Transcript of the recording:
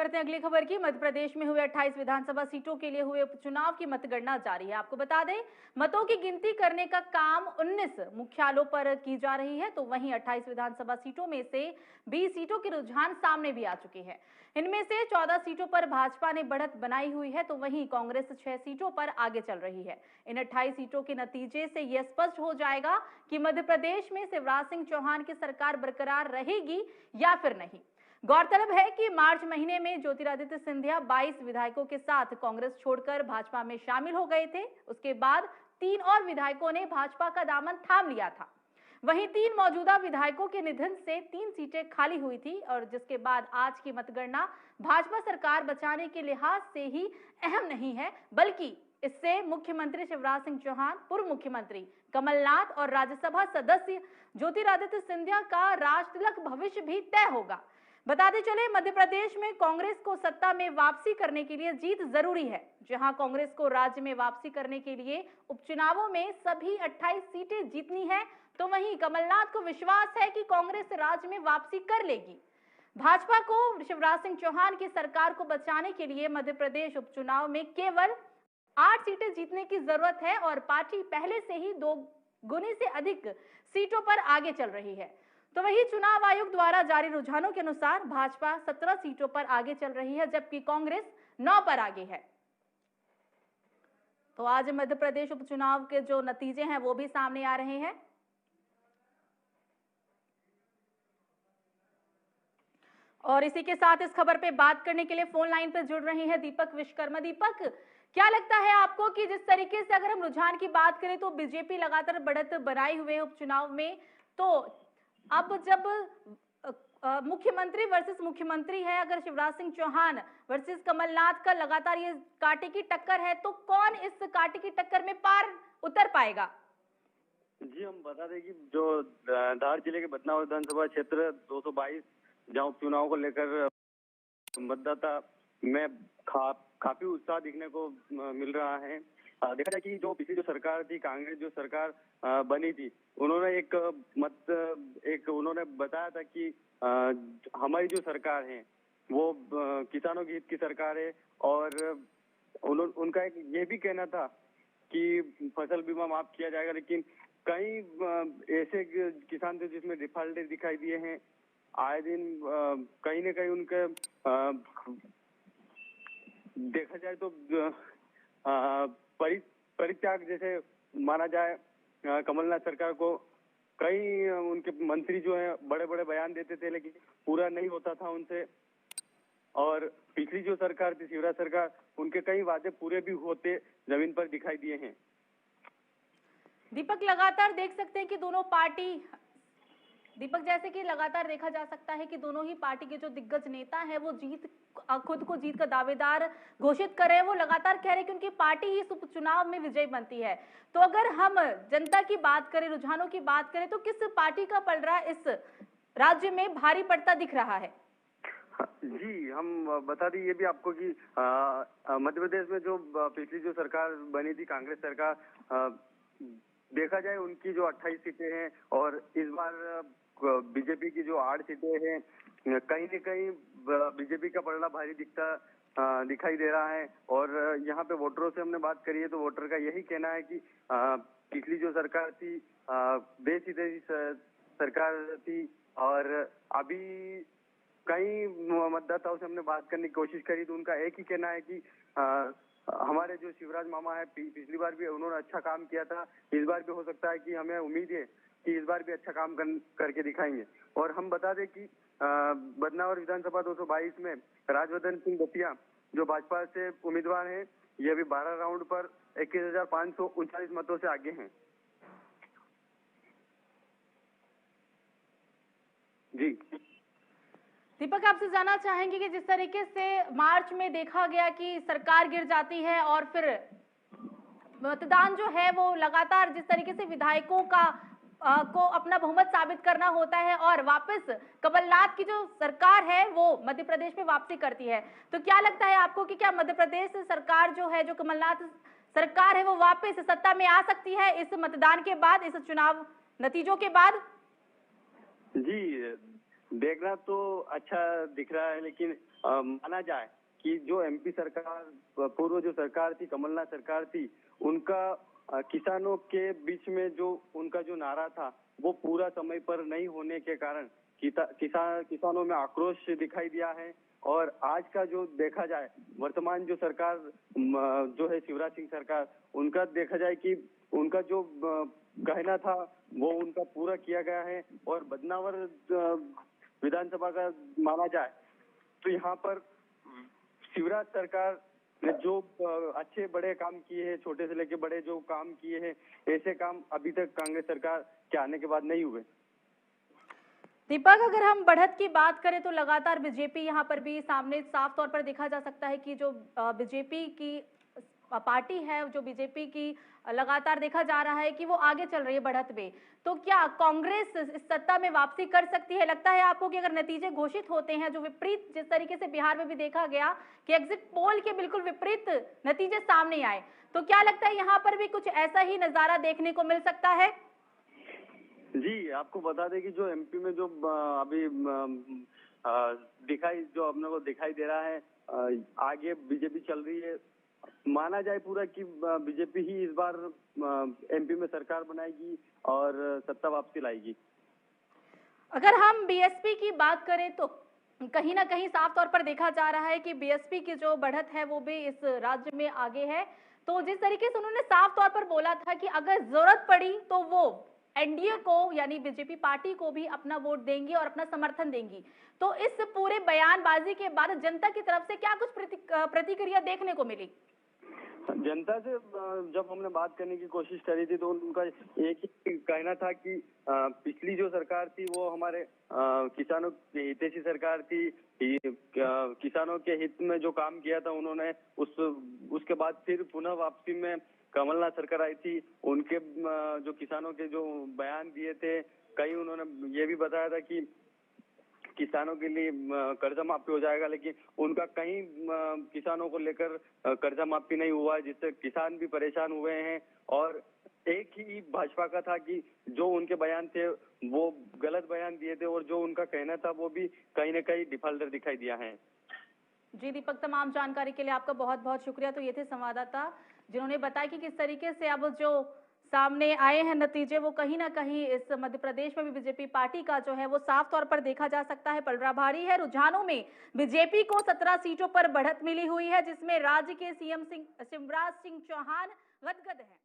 करते हैं अगली खबर की। मध्य प्रदेश में हुए 28 विधानसभा सीटों के लिए हुए उपचुनाव की मतगणना जारी है। आपको बता दें, मतों की गिनती करने का काम 19 मुख्यालयों पर की जा रही है। तो वहीं 28 विधानसभा सीटों में से 20 सीटों के रुझान सामने भी आ चुके हैं। इनमें से 14 सीटों पर भाजपा ने बढ़त बनाई हुई है, तो वहीं कांग्रेस 6 सीटों पर आगे चल रही है। इन 28 सीटों के नतीजे से यह स्पष्ट हो जाएगा कि मध्य प्रदेश में शिवराज सिंह चौहान की सरकार बरकरार रहेगी या फिर नहीं। गौरतलब है कि मार्च महीने में ज्योतिरादित्य सिंधिया 22 विधायकों के साथ कांग्रेस छोड़कर भाजपा में शामिल हो गए थे। उसके बाद 3 और विधायकों ने भाजपा का दामन थाम लिया था। वहीं 3 मौजूदा विधायकों के निधन से 3 सीटें खाली हुई थी, और जिसके बाद आज की मतगणना भाजपा सरकार बचाने के लिहाज से ही अहम नहीं है, बल्कि इससे मुख्यमंत्री शिवराज सिंह चौहान, पूर्व मुख्यमंत्री कमलनाथ और राज्यसभा सदस्य ज्योतिरादित्य सिंधिया का राजतिलक भविष्य भी तय होगा। बताते चले, मध्य प्रदेश में कांग्रेस को सत्ता में वापसी करने के लिए जीत जरूरी है। जहां कांग्रेस को राज्य में वापसी करने के लिए उपचुनावों में सभी 28 सीटें जीतनी है, तो वहीं कमलनाथ को विश्वास है कि कांग्रेस राज्य में वापसी कर लेगी। भाजपा को शिवराज सिंह चौहान की सरकार को बचाने के लिए मध्य प्रदेश उपचुनाव में केवल 8 सीटें जीतने की जरूरत है, और पार्टी पहले से ही 2 गुने से अधिक सीटों पर आगे चल रही है। तो वही चुनाव आयोग द्वारा जारी रुझानों के अनुसार भाजपा 17 सीटों पर आगे चल रही है, जबकि कांग्रेस 9 पर आगे है। तो आज मध्य प्रदेश उपचुनाव के जो नतीजे हैं वो भी सामने आ रहे हैं। और इसी के साथ इस खबर पे बात करने के लिए फोन लाइन पर जुड़ रहे हैं दीपक विश्वकर्मा। दीपक, क्या लगता है आपको कि जिस तरीके से अगर हम रुझान की बात करें तो बीजेपी लगातार बढ़त बनाए हुए उपचुनाव में, तो अब जब मुख्यमंत्री वर्सेस मुख्यमंत्री है, अगर शिवराज सिंह चौहान वर्सेस कमलनाथ का लगातार ये कांटे की टक्कर है, तो कौन इस कांटे की टक्कर में पार उतर पाएगा? जी, हम बता दें कि जो धार जिले के बदनावर विधानसभा क्षेत्र 222 जहां उपचुनाव को लेकर मतदाता में काफी उत्साह दिखने को मिल रहा है। देखा जाए कि जो पिछली जो सरकार थी, कांग्रेस जो सरकार बनी थी, उन्होंने बताया था कि हमारी जो सरकार है वो किसानों के हित की सरकार है, और उनका एक ये भी कहना था कि फसल बीमा माफ किया जाएगा। लेकिन कई ऐसे किसान थे जिसमें डिफॉल्ट दिखाई दिए हैं। आए दिन कहीं न कहीं उनके देखा जाए तो परित्याग जैसे माना जाए कमलनाथ सरकार को। कई उनके मंत्री जो है बड़े बड़े बयान देते थे, लेकिन पूरा नहीं होता था उनसे। और पिछली जो सरकार थी, शिवराज सरकार, उनके कई वादे पूरे भी होते जमीन पर दिखाई दिए हैं। दीपक, लगातार देख सकते हैं कि दोनों पार्टी, दीपक जैसे कि लगातार देखा जा सकता है कि दोनों ही पार्टी के जो दिग्गज नेता हैं वो खुद को जीत का दावेदार घोषित कर रहे हैं। वो लगातार कह रहे हैं कि उनकी पार्टी ही इस उपचुनाव में विजयी बनती है। तो अगर हम जनता की बात करें, रुझानों की बात करें, तो किस पार्टी का पलड़ा इस राज्य में भारी पड़ता दिख रहा है? जी, हम बता दें ये भी आपको कि मध्य प्रदेश में जो पिछली जो सरकार बनी थी, कांग्रेस सरकार, देखा जाए उनकी जो 28 सीटें हैं और इस बार बीजेपी की जो 8 सीटें हैं, कहीं न कहीं बीजेपी का पलड़ा भारी दिखाई दे रहा है। और यहाँ पे वोटरों से हमने बात करी है तो वोटर का यही कहना है कि पिछली जो सरकार थी बेसीधी सरकार थी, और अभी कई मतदाताओं से हमने बात करने की कोशिश करी तो उनका एक ही कहना है कि हमारे जो शिवराज मामा है, पिछली बार भी उन्होंने अच्छा काम किया था, इस बार भी हो सकता है कि हमें उम्मीद है कि इस बार भी अच्छा काम करके दिखाएंगे। और हम बता दें कि बदनावर विधानसभा 222 में राजवर्धन सिंह दतिया जो भाजपा से उम्मीदवार हैं, ये अभी 12 राउंड पर 21,539 मतों से आगे हैं। जी दीपक, आपसे जानना चाहेंगे कि जिस तरीके से मार्च में देखा गया कि सरकार गिर जाती है और फिर मतदान जो है वो लगातार जिस तरीके से विधायकों को अपना बहुमत साबित करना होता है और वापस कमलनाथ की जो सरकार है वो मध्य प्रदेश में वापसी करती है, तो क्या लगता है आपको कि क्या मध्य प्रदेश सरकार जो है, जो कमलनाथ सरकार है, वो वापस सत्ता में आ सकती है इस मतदान के बाद, इस चुनाव नतीजों के बाद? जी, देखना तो अच्छा दिख रहा है, लेकिन माना जाए कि जो एमपी सरकार, पूर्व जो सरकार थी, कमलनाथ सरकार थी, उनका किसानों के बीच में जो उनका जो नारा था वो पूरा समय पर नहीं होने के कारण किसानों में आक्रोश दिखाई दिया है। और आज का जो देखा जाए, वर्तमान जो सरकार जो है शिवराज सिंह सरकार, उनका देखा जाए कि उनका जो कहना था वो उनका पूरा किया गया है। और बदनावर विधानसभा का माना जाए तो यहाँ पर शिवराज सरकार ने जो अच्छे बड़े काम किए हैं, छोटे से लेके बड़े जो काम किए हैं, ऐसे काम अभी तक कांग्रेस सरकार के आने के बाद नहीं हुए। दीपक, अगर हम बढ़त की बात करें तो लगातार बीजेपी यहाँ पर भी सामने साफ तौर पर देखा जा सकता है कि जो बीजेपी की पार्टी है, जो बीजेपी की लगातार देखा जा रहा है कि वो आगे चल रही है बढ़त में। तो क्या कांग्रेस इस सत्ता में वापसी कर सकती है? लगता है आपको कि अगर नतीजे घोषित होते हैं जो विपरीत, जिस तरीके से बिहार में भी देखा गया कि एग्जिट पोल के बिल्कुल विपरीत नतीजे सामने आए, तो क्या लगता है यहाँ पर भी कुछ ऐसा ही नजारा देखने को मिल सकता है? जी, आपको बता दें कि जो एमपी में जो अभी जो अपने को दिखाई दे रहा है, आगे बीजेपी चल रही है। माना जाए पूरा कि बीजेपी ही इस बार एमपी में सरकार बनाएगी और सत्ता वापसी लाएगी। अगर हम बीएसपी की बात करें तो कहीं ना कहीं साफ तौर पर देखा जा रहा है कि बीएसपी की जो बढ़त है वो भी इस राज्य में आगे है। तो जिस तरीके से उन्होंने साफ तौर पर बोला था कि अगर जरूरत पड़ी तो वो एनडीए को यानी बीजेपी पार्टी को भी अपना वोट देंगी और अपना समर्थन देंगी, तो इस पूरे बयानबाजी के बाद जनता की तरफ से क्या कुछ प्रतिक्रिया देखने को मिली? जनता से जब हमने बात करने की कोशिश करी थी तो उनका एक ही कहना था कि पिछली जो सरकार थी वो हमारे किसानों की हितैषी सरकार थी। किसानों के हित में जो काम किया था उन्होंने, उसके बाद फिर पुनः वापसी में कमलनाथ सरकार आई थी। उनके जो किसानों के जो बयान दिए थे, कई उन्होंने ये भी बताया था कि किसानों के लिए कर्जा माफी हो जाएगा, लेकिन उनका कहीं किसानों को लेकर कर्जा माफी नहीं हुआ, जिससे किसान भी परेशान हुए हैं। और एक ही भाजपा का था कि जो उनके बयान थे वो गलत बयान दिए थे और जो उनका कहना था वो भी कहीं न कहीं डिफाल्टर दिखाई दिया है। जी दीपक, तमाम जानकारी के लिए आपका बहुत बहुत शुक्रिया। तो ये थे संवाददाता जिन्होंने बताया कि किस तरीके से अब जो सामने आए हैं नतीजे, वो कहीं ना कहीं इस मध्य प्रदेश में भी बीजेपी पार्टी का जो है वो साफ तौर पर देखा जा सकता है पलड़ा भारी है। रुझानों में बीजेपी को 17 सीटों पर बढ़त मिली हुई है, जिसमें राज्य के सीएम शिवराज सिंह चौहान गदगद है।